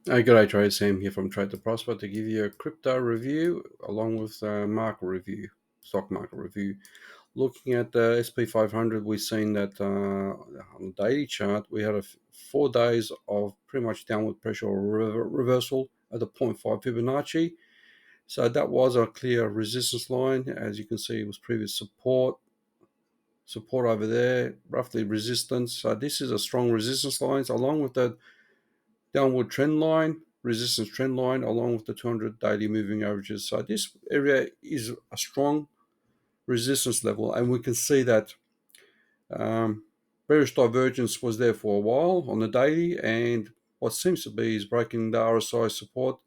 Hey, g'day, Trade Sam here from Trade2Prospa to give you a crypto review along with a market review, stock market review. Looking at the SP500, we've seen that on the daily chart, we had 4 days of pretty much downward pressure or reversal at the zero point 0.5 Fibonacci. So that was a clear resistance line. As you can see, it was previous support over there, roughly resistance. So this is a strong resistance line along with the downward trend line, resistance trend line, along with the 200 daily moving averages. So this area is a strong resistance level, and we can see that um, bearish divergence was there for a while on the daily, and what seems to be is breaking the RSI support,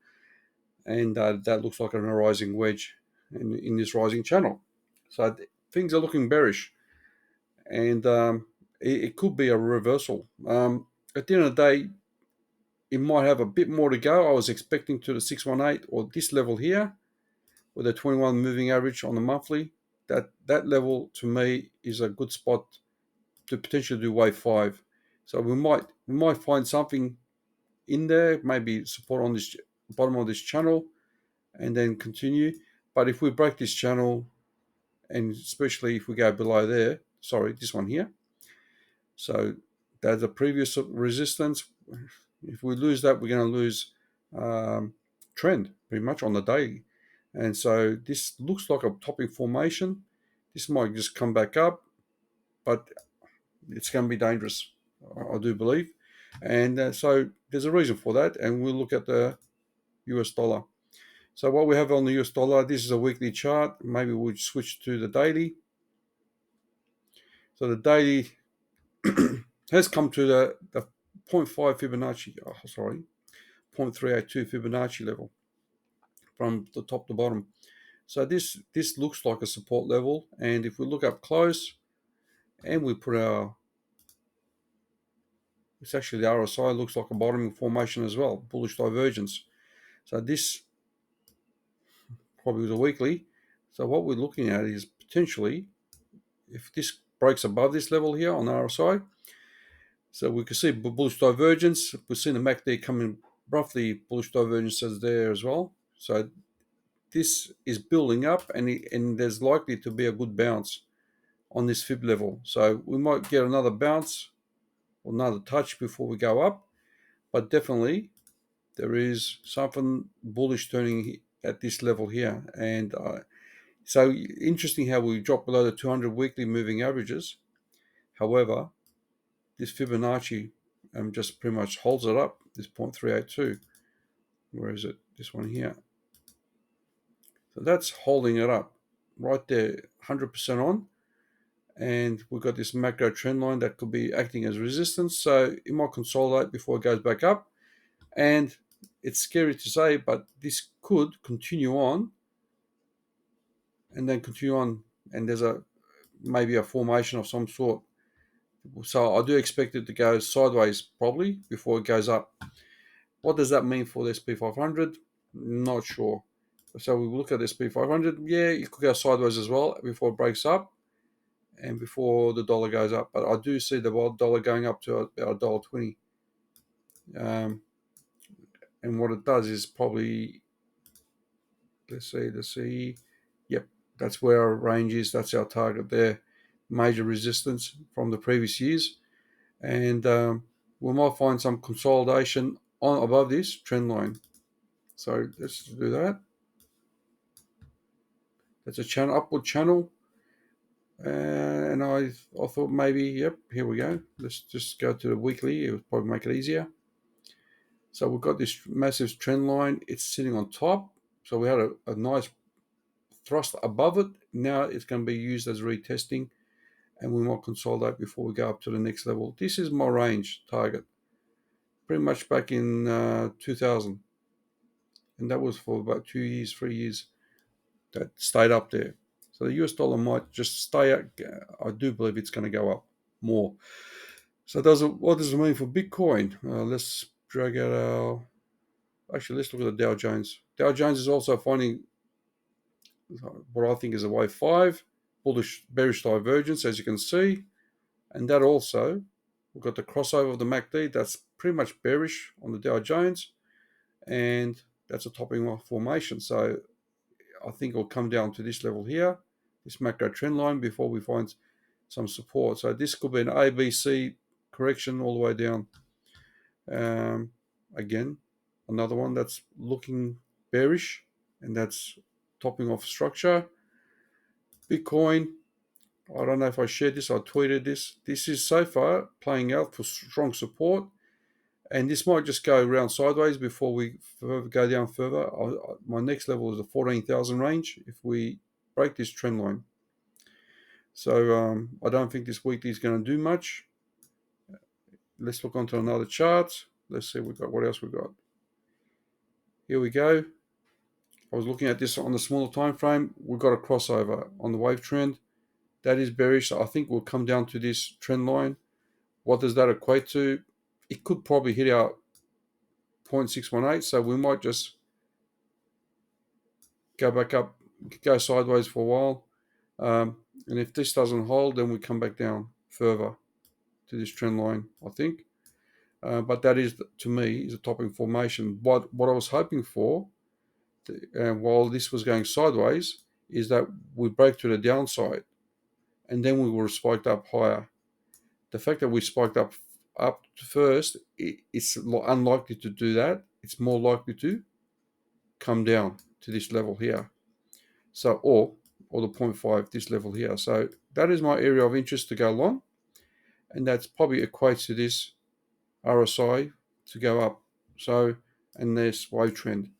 and that looks like a rising wedge in this rising channel. So things are looking bearish, and it could be a reversal. At the end of the day, it might have a bit more to go. I was expecting to the 618 or this level here with a 21 moving average on the monthly. That level to me is a good spot to potentially do wave 5. So we might find something in there, maybe support on this bottom of this channel and then continue. But if we break this channel, and especially if we go below there, sorry, this one here. So that's a previous resistance. If we lose that, we're going to lose trend pretty much on the daily. And so this looks like a topping formation. This might just come back up, but it's going to be dangerous, I do believe. And so there's a reason for that. And we'll look at the US dollar. So what we have on the US dollar, this is a weekly chart. Maybe we'll switch to the daily. So the daily has come to the zero point 0.5 Fibonacci, sorry, 0.382 Fibonacci level from the top to bottom. So this looks like a support level, and if we look up close and we put it's actually the RSI looks like a bottoming formation as well, bullish divergence. So this probably was a weekly. So what we're looking at is potentially, if this breaks above this level here on the RSI, so we can see bullish divergence. We've seen the MACD coming roughly bullish divergence as there as well. So this is building up, and there's likely to be a good bounce on this fib level. So we might get another bounce or another touch before we go up, but definitely there is something bullish turning at this level here. And so interesting how we drop below the 200 weekly moving averages. However, this Fibonacci just pretty much holds it up, this 0.382. Where is it? This one here. So that's holding it up right there, 100% on. And we've got this macro trend line that could be acting as resistance. So it might consolidate before it goes back up. And it's scary to say, but this could continue on and then continue on. And there's maybe a formation of some sort. So I do expect it to go sideways probably before it goes up. What does that mean for the SP500? Not sure. So we look at the SP500. Yeah, it could go sideways as well before it breaks up and before the dollar goes up. But I do see the dollar going up to about $1.20. And what it does is probably, let's see. Yep, that's where our range is. That's our target there. Major resistance from the previous years. And we might find some consolidation on above this trend line. So let's do that. That's a channel, upward channel. And I thought maybe, yep, here we go. Let's just go to the weekly. It would probably make it easier. So we've got this massive trend line. It's sitting on top. So we had a nice thrust above it. Now it's going to be used as retesting, and we might consolidate before we go up to the next level. This is my range target, pretty much back in 2000. And that was for about 2 years, 3 years that stayed up there. So the US dollar might just stay up. I do believe it's going to go up more. So what does it mean for Bitcoin? Let's drag out let's look at the Dow Jones. Dow Jones is also finding what I think is a wave 5, bullish, bearish divergence, as you can see. And that also, we've got the crossover of the MACD. That's pretty much bearish on the Dow Jones. and that's a topping off formation. So I think it'll come down to this level here, this macro trend line, before we find some support. So this could be an ABC correction all the way down. Again, another one that's looking bearish, and that's topping off structure. Bitcoin, I don't know if I shared this, I tweeted this. This is so far playing out for strong support, and this might just go around sideways before we go down further. My next level is the 14,000 range if we break this trend line. So I don't think this weekly is going to do much. Let's look onto another chart. Let's see what else we got. Here we go. I was looking at this on the smaller time frame. We've got a crossover on the wave trend. That is bearish. So I think we'll come down to this trend line. What does that equate to? It could probably hit our 0.618. So we might just go back up, go sideways for a while. And if this doesn't hold, then we come back down further to this trend line, I think. But that is, to me, is a topping formation. What I was hoping for, while this was going sideways, is that we break to the downside, and then we were spiked up higher. The fact that we spiked up first, it's unlikely to do that. It's more likely to come down to this level here. So, or the 0.5, this level here. So that is my area of interest to go long, and that's probably equates to this RSI to go up. So, and this wave trend.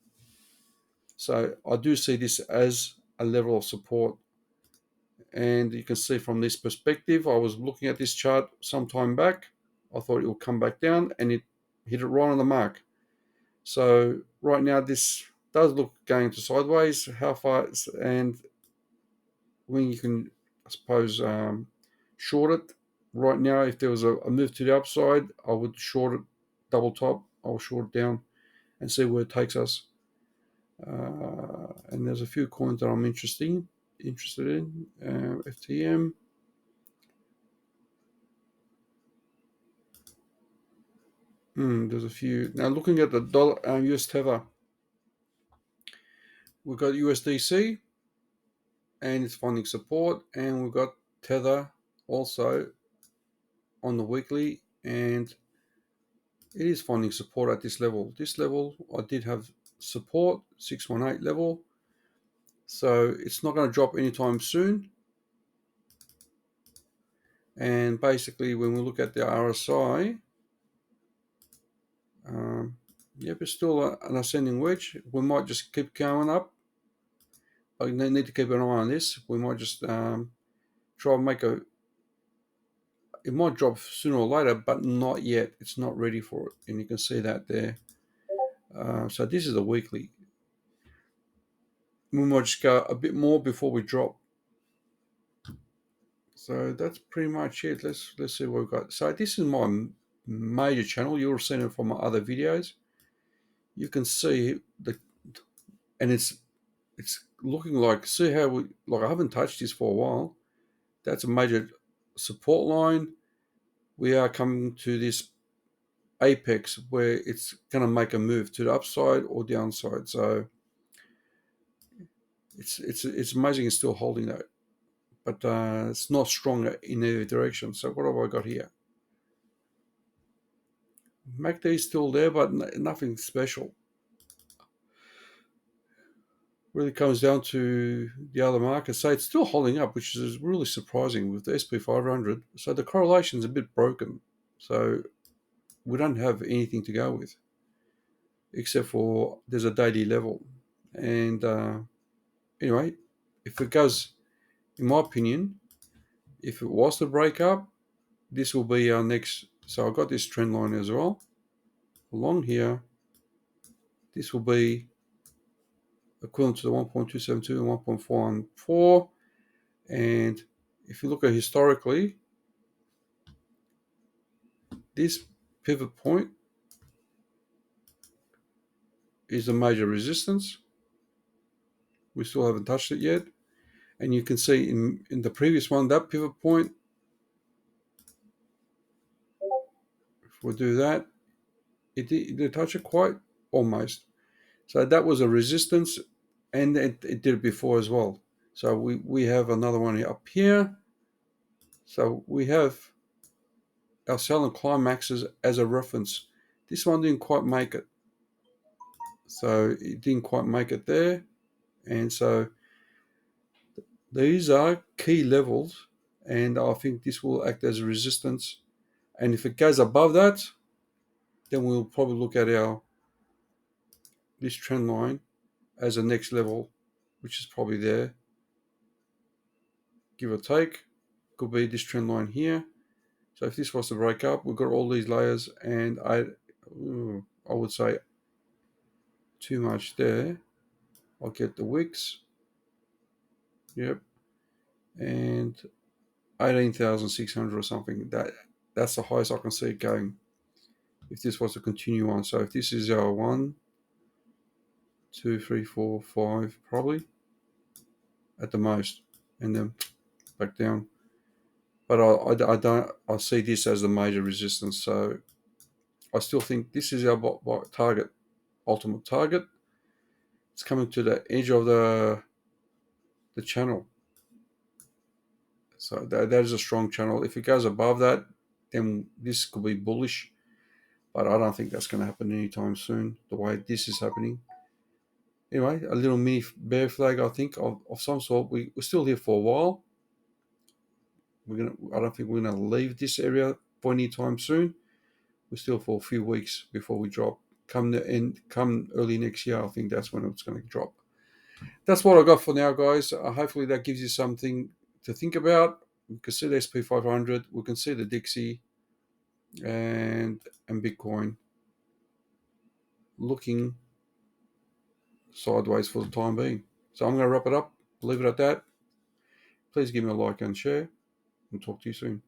So I do see this as a level of support. And you can see from this perspective, I was looking at this chart some time back. I thought it would come back down, and it hit it right on the mark. So right now this does look going to sideways. How far? And when you can, I suppose, short it. Right now, if there was a move to the upside, I would short it, double top. I'll short it down and see where it takes us. And there's a few coins that I'm interested in. FTM. There's a few. Now looking at the dollar US Tether, we've got USDC, and it's finding support, and we've got Tether also on the weekly, and it is finding support at this level. This level, I did have support, 618 level, so it's not going to drop anytime soon. And basically, when we look at the RSI, yep, it's still an ascending wedge. We might just keep going up. I need to keep an eye on this. We might just try and make it might drop sooner or later, but not yet. It's not ready for it, and you can see that there. So this is a weekly. We might just go a bit more before we drop. So that's pretty much it. Let's see what we've got. So this is my major channel. You'll have seen it from my other videos. You can see and it's looking like, see how I haven't touched this for a while. That's a major support line. We are coming to this apex where it's going to make a move to the upside or downside. So it's amazing it's still holding that, but it's not strong in either direction. So what have I got here? MACD is still there, but nothing special. Really comes down to the other markets. So it's still holding up, which is really surprising with the SP500. So the correlation is a bit broken. So we don't have anything to go with, except for there's a daily level. And anyway, if it goes, in my opinion, if it was to break up, this will be our next. So I've got this trend line as well. Along here, this will be equivalent to the 1.272 and 1.414. And if you look at historically, this pivot point is a major resistance. We still haven't touched it yet. And you can see in the previous one, that pivot point, if we do that, it did touch it quite almost. So that was a resistance, and it did it before as well. So we have another one up here. So we have our sell and climaxes as a reference. This one didn't quite make it. So it didn't quite make it there. And so these are key levels, and I think this will act as a resistance. And if it goes above that, then we'll probably look at this trend line as a next level, which is probably there, give or take. Could be this trend line here. So if this was to break up, we've got all these layers, and I would say too much there. I'll get the wicks. Yep. And 18,600 or something. That's the highest I can see it going if this was to continue on. So if this is our 1, 2, 3, 4, 5, probably at the most, and then back down. But I see this as the major resistance. So I still think this is our target, ultimate target. It's coming to the edge of the channel. So that is a strong channel. If it goes above that, then this could be bullish. But I don't think that's going to happen anytime soon, the way this is happening. Anyway, a little mini bear flag, I think, of some sort. We're still here for a while. I don't think we're gonna leave this area for any time soon. We're still for a few weeks before we drop. Come early next year, I think that's when it's gonna drop. That's what I got for now, guys. Hopefully that gives you something to think about. We can see the SP500, we can see the DXY and Bitcoin looking sideways for the time being. So I'm going to wrap it up, leave it at that. Please give me a like and share, and talk to you soon.